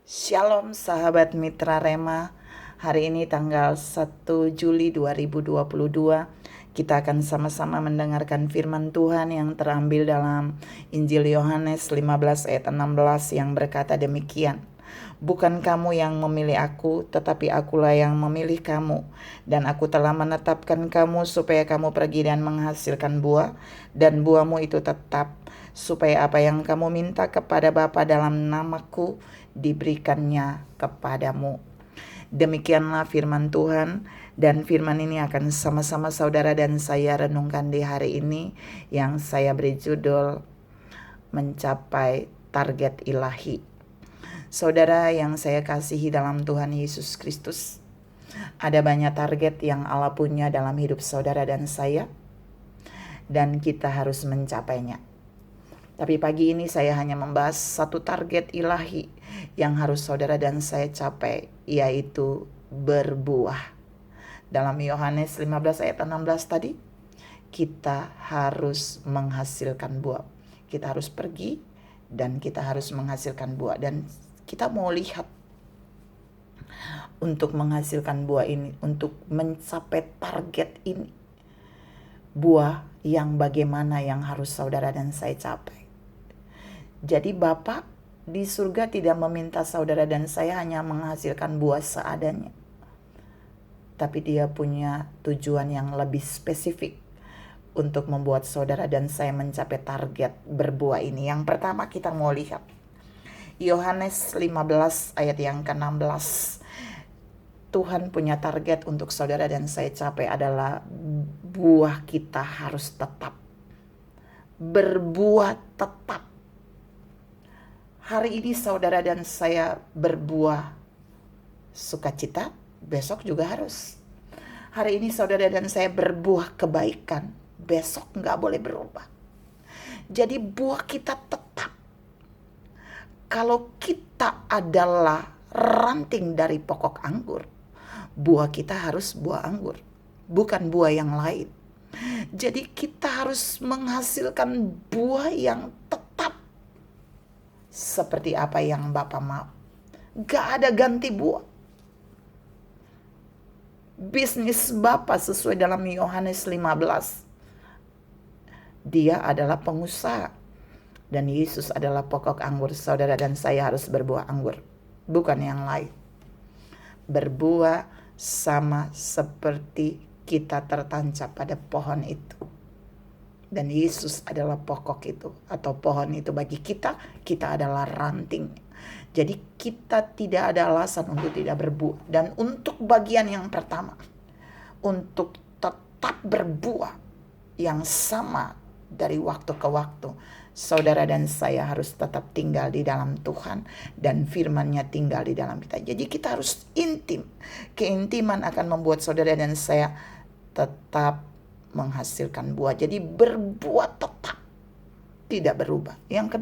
Shalom sahabat Mitra Rema. Hari ini tanggal 1 Juli 2022. Kita akan sama-sama mendengarkan firman Tuhan yang terambil dalam Injil Yohanes 15 ayat 16 yang berkata demikian. Bukan kamu yang memilih aku, tetapi akulah yang memilih kamu. Dan aku telah menetapkan kamu supaya kamu pergi dan menghasilkan buah, dan buahmu itu tetap, supaya apa yang kamu minta kepada Bapa dalam namaku, diberikannya kepadamu. Demikianlah firman Tuhan, dan firman ini akan sama-sama saudara dan saya renungkan di hari ini yang saya beri judul Mencapai Target Ilahi. Saudara yang saya kasihi dalam Tuhan Yesus Kristus, ada banyak target yang Allah punya dalam hidup saudara dan saya, dan kita harus mencapainya. Tapi pagi ini saya hanya membahas satu target ilahi yang harus saudara dan saya capai, yaitu berbuah. Dalam Yohanes 15 ayat 16 tadi, kita harus menghasilkan buah. Kita harus pergi dan kita harus menghasilkan buah. Dan kita mau lihat untuk menghasilkan buah ini, untuk mencapai target ini, buah yang bagaimana yang harus saudara dan saya capai. Jadi Bapa di surga tidak meminta saudara dan saya hanya menghasilkan buah seadanya. Tapi Dia punya tujuan yang lebih spesifik untuk membuat saudara dan saya mencapai target berbuah ini. Yang pertama kita mau lihat Yohanes 15 ayat yang ke-16. Tuhan punya target untuk saudara dan saya capai adalah buah kita harus tetap. Berbuah tetap. Hari ini saudara dan saya berbuah sukacita, besok juga harus. Hari ini saudara dan saya berbuah kebaikan, besok nggak boleh berubah. Jadi buah kita tetap. Kalau kita adalah ranting dari pokok anggur, buah kita harus buah anggur, bukan buah yang lain. Jadi kita harus menghasilkan buah yang tetap. Seperti apa yang Bapak mau. Gak ada ganti buah. Bisnis Bapak sesuai dalam Yohanes 15. Dia adalah pengusaha. Dan Yesus adalah pokok anggur. Saudara dan saya harus berbuah anggur. Bukan yang lain. Berbuah sama seperti kita tertancap pada pohon itu. Dan Yesus adalah pokok itu atau pohon itu bagi kita, kita adalah ranting. Jadi kita tidak ada alasan untuk tidak berbuah. Dan untuk bagian yang pertama, untuk tetap berbuah yang sama dari waktu ke waktu, saudara dan saya harus tetap tinggal di dalam Tuhan dan firman-Nya tinggal di dalam kita. Jadi kita harus intim. Keintiman akan membuat saudara dan saya tetap menghasilkan buah. Jadi berbuah tetap, tidak berubah. Yang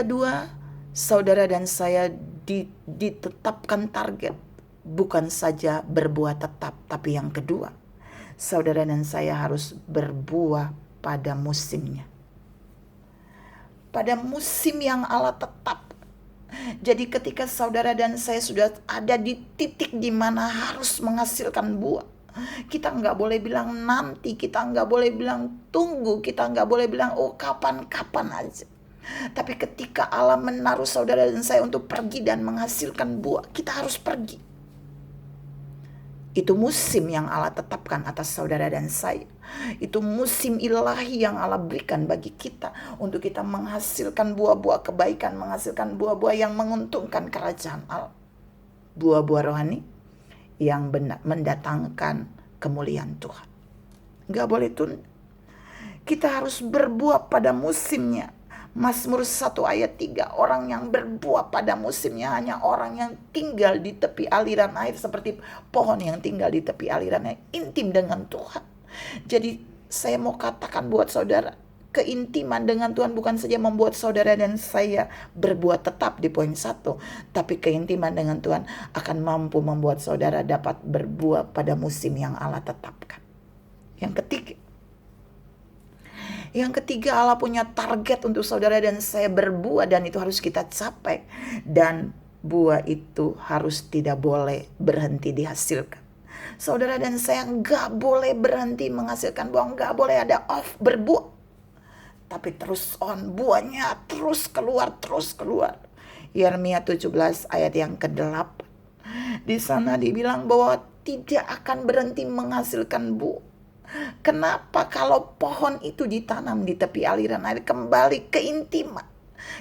kedua, saudara dan saya ditetapkan target, bukan saja berbuah tetap, tapi yang kedua, saudara dan saya harus berbuah pada musimnya. Pada musim yang Allah tetap. Jadi ketika saudara dan saya sudah ada di titik di mana harus menghasilkan buah, kita nggak boleh bilang nanti, kita nggak boleh bilang tunggu, kita nggak boleh bilang oh kapan-kapan aja. Tapi ketika Allah menaruh saudara dan saya untuk pergi dan menghasilkan buah, kita harus pergi. Itu musim yang Allah tetapkan atas saudara dan saya. Itu musim ilahi yang Allah berikan bagi kita untuk kita menghasilkan buah-buah kebaikan, menghasilkan buah-buah yang menguntungkan kerajaan Allah. Buah-buah rohani yang mendatangkan kemuliaan Tuhan. Gak boleh tunda. Kita harus berbuah pada musimnya. Mazmur 1 ayat 3, orang yang berbuah pada musimnya hanya orang yang tinggal di tepi aliran air, seperti pohon yang tinggal di tepi aliran air, intim dengan Tuhan. Jadi saya mau katakan buat saudara, keintiman dengan Tuhan bukan saja membuat saudara dan saya berbuat tetap di poin 1, tapi keintiman dengan Tuhan akan mampu membuat saudara dapat berbuah pada musim yang Allah tetapkan. Yang ketiga, Yang ketiga, Allah punya target untuk saudara dan saya berbuah, dan itu harus kita capai. Dan buah itu harus tidak boleh berhenti dihasilkan. Saudara dan saya nggak boleh berhenti menghasilkan buah, nggak boleh ada off berbuah. Tapi terus on, buahnya terus keluar, terus keluar. Yeremia 17 ayat yang ke-8. Di sana dibilang bahwa tidak akan berhenti menghasilkan buah. Kenapa? Kalau pohon itu ditanam di tepi aliran air, kembali keintiman.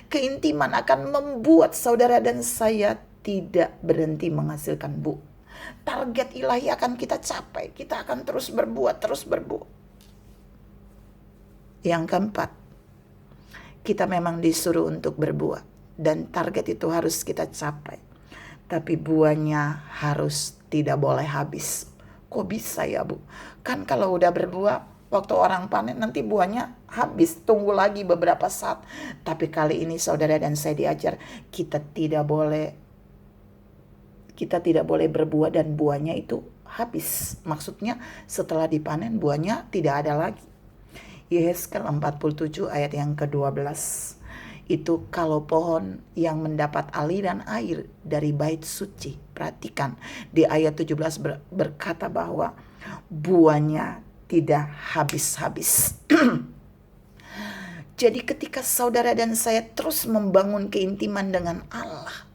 Keintiman akan membuat saudara dan saya tidak berhenti menghasilkan buah. Target ilahi akan kita capai. Kita akan terus berbuat, terus berbuat. Yang keempat, kita memang disuruh untuk berbuah. Dan target itu harus kita capai. Tapi buahnya harus tidak boleh habis. Kok bisa ya Bu? Kan kalau udah berbuah, waktu orang panen nanti buahnya habis. Tunggu lagi beberapa saat. Tapi kali ini saudara dan saya diajar, kita tidak boleh berbuah dan buahnya itu habis. Maksudnya setelah dipanen buahnya tidak ada lagi. Yehezkel 47 ayat yang ke-12. Itu kalau pohon yang mendapat aliran air dari bait suci. Perhatikan di ayat 17 berkata bahwa buahnya tidak habis-habis. Jadi ketika saudara dan saya terus membangun keintiman dengan Allah,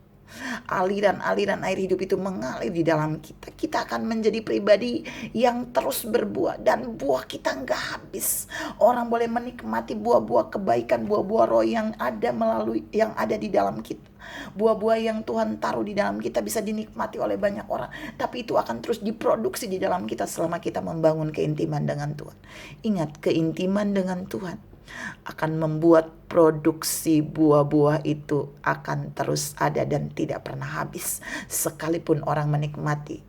aliran-aliran air hidup itu mengalir di dalam kita. Kita akan menjadi pribadi yang terus berbuah, dan buah kita nggak habis. Orang boleh menikmati buah-buah kebaikan, buah-buah roh yang ada di dalam kita. Buah-buah yang Tuhan taruh di dalam kita bisa dinikmati oleh banyak orang. Tapi itu akan terus diproduksi di dalam kita selama kita membangun keintiman dengan Tuhan. Ingat, keintiman dengan Tuhan akan membuat produksi buah-buah itu akan terus ada dan tidak pernah habis, sekalipun orang menikmati.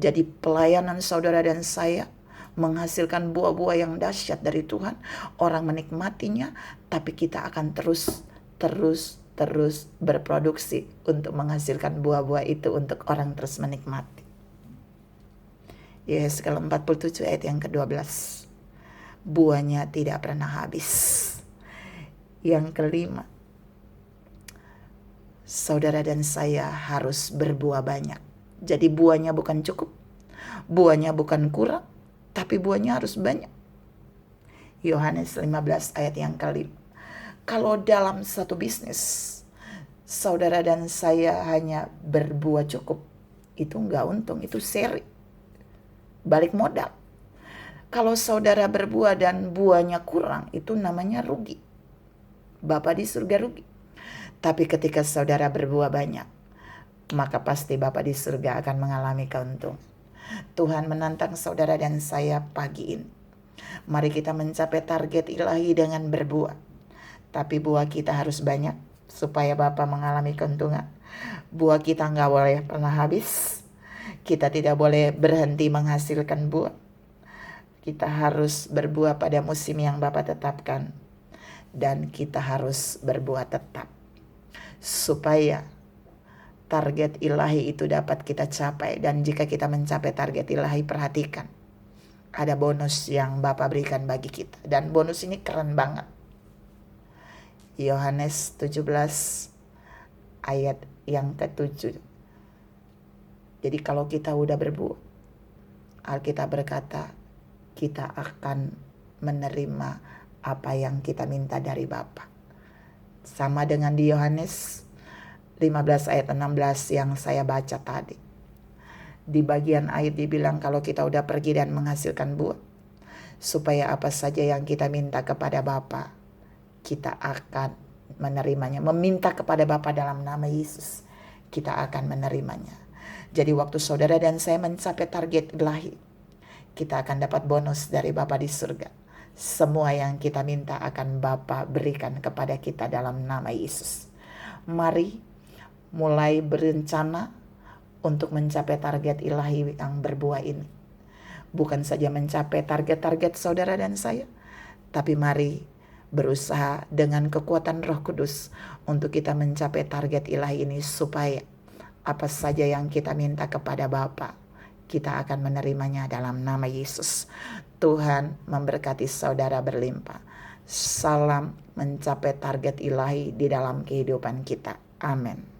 Jadi pelayanan saudara dan saya menghasilkan buah-buah yang dahsyat dari Tuhan. Orang menikmatinya, tapi kita akan terus berproduksi untuk menghasilkan buah-buah itu untuk orang terus menikmati. Yehezkel 47 ayat yang ke-12. Buahnya tidak pernah habis. Yang kelima, saudara dan saya harus berbuah banyak. Jadi buahnya bukan cukup, buahnya bukan kurang, tapi buahnya harus banyak. Yohanes 15 ayat yang ke-5. Kalau dalam satu bisnis, saudara dan saya hanya berbuah cukup, itu enggak untung, itu seri. Balik modal. Kalau saudara berbuah dan buahnya kurang, itu namanya rugi. Bapa di surga rugi. Tapi ketika saudara berbuah banyak, maka pasti Bapa di surga akan mengalami keuntungan. Tuhan menantang saudara dan saya pagi ini. Mari kita mencapai target ilahi dengan berbuah. Tapi buah kita harus banyak supaya Bapa mengalami keuntungan. Buah kita nggak boleh pernah habis. Kita tidak boleh berhenti menghasilkan buah. Kita harus berbuah pada musim yang Bapa tetapkan. Dan kita harus berbuah tetap. Supaya target ilahi itu dapat kita capai. Dan jika kita mencapai target ilahi, perhatikan. Ada bonus yang Bapa berikan bagi kita. Dan bonus ini keren banget. Yohanes 17 ayat yang ke-7. Jadi kalau kita udah berbuah, Alkitab berkata, kita akan menerima apa yang kita minta dari Bapa. Sama dengan di Yohanes 15 ayat 16 yang saya baca tadi. Di bagian ayat dibilang kalau kita udah pergi dan menghasilkan buah, supaya apa saja yang kita minta kepada Bapa, kita akan menerimanya. Meminta kepada Bapa dalam nama Yesus, kita akan menerimanya. Jadi waktu saudara dan saya mencapai target ilahi, kita akan dapat bonus dari Bapa di surga. Semua yang kita minta akan Bapa berikan kepada kita dalam nama Yesus. Mari mulai berencana untuk mencapai target ilahi yang berbuah ini. Bukan saja mencapai target-target saudara dan saya, tapi mari berusaha dengan kekuatan Roh Kudus untuk kita mencapai target ilahi ini, supaya apa saja yang kita minta kepada Bapa, kita akan menerimanya dalam nama Yesus. Tuhan memberkati saudara berlimpah. Salam mencapai target ilahi di dalam kehidupan kita. Amin.